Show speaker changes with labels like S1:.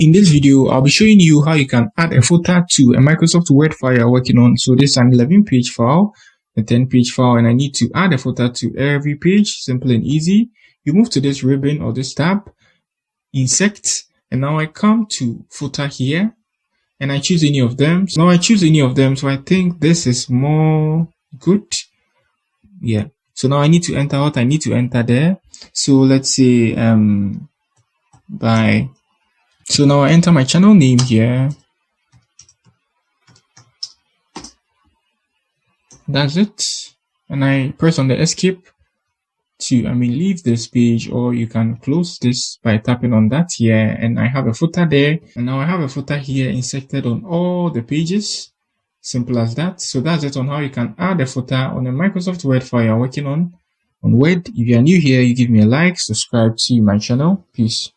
S1: In this video, I'll be showing you how you can add a footer to a Microsoft Word file you're working on. So this is an 11-page file, a 10-page file, and I need to add a footer to every page. Simple and easy. You move to this ribbon or this tab, insert, and now I come to footer here, and I choose any of them. So now I choose any of them, so I think this is more good. Yeah. So now I need to enter what I need to enter there. So let's say So now I enter my channel name here. That's it. And I press on the escape to, leave this page, or you can close this by tapping on that here. And I have a footer there. And now I have a footer here inserted on all the pages. Simple as that. So that's it on how you can add a footer on a Microsoft Word file you're working on Word. If you are new here, you give me a like, subscribe to my channel. Peace.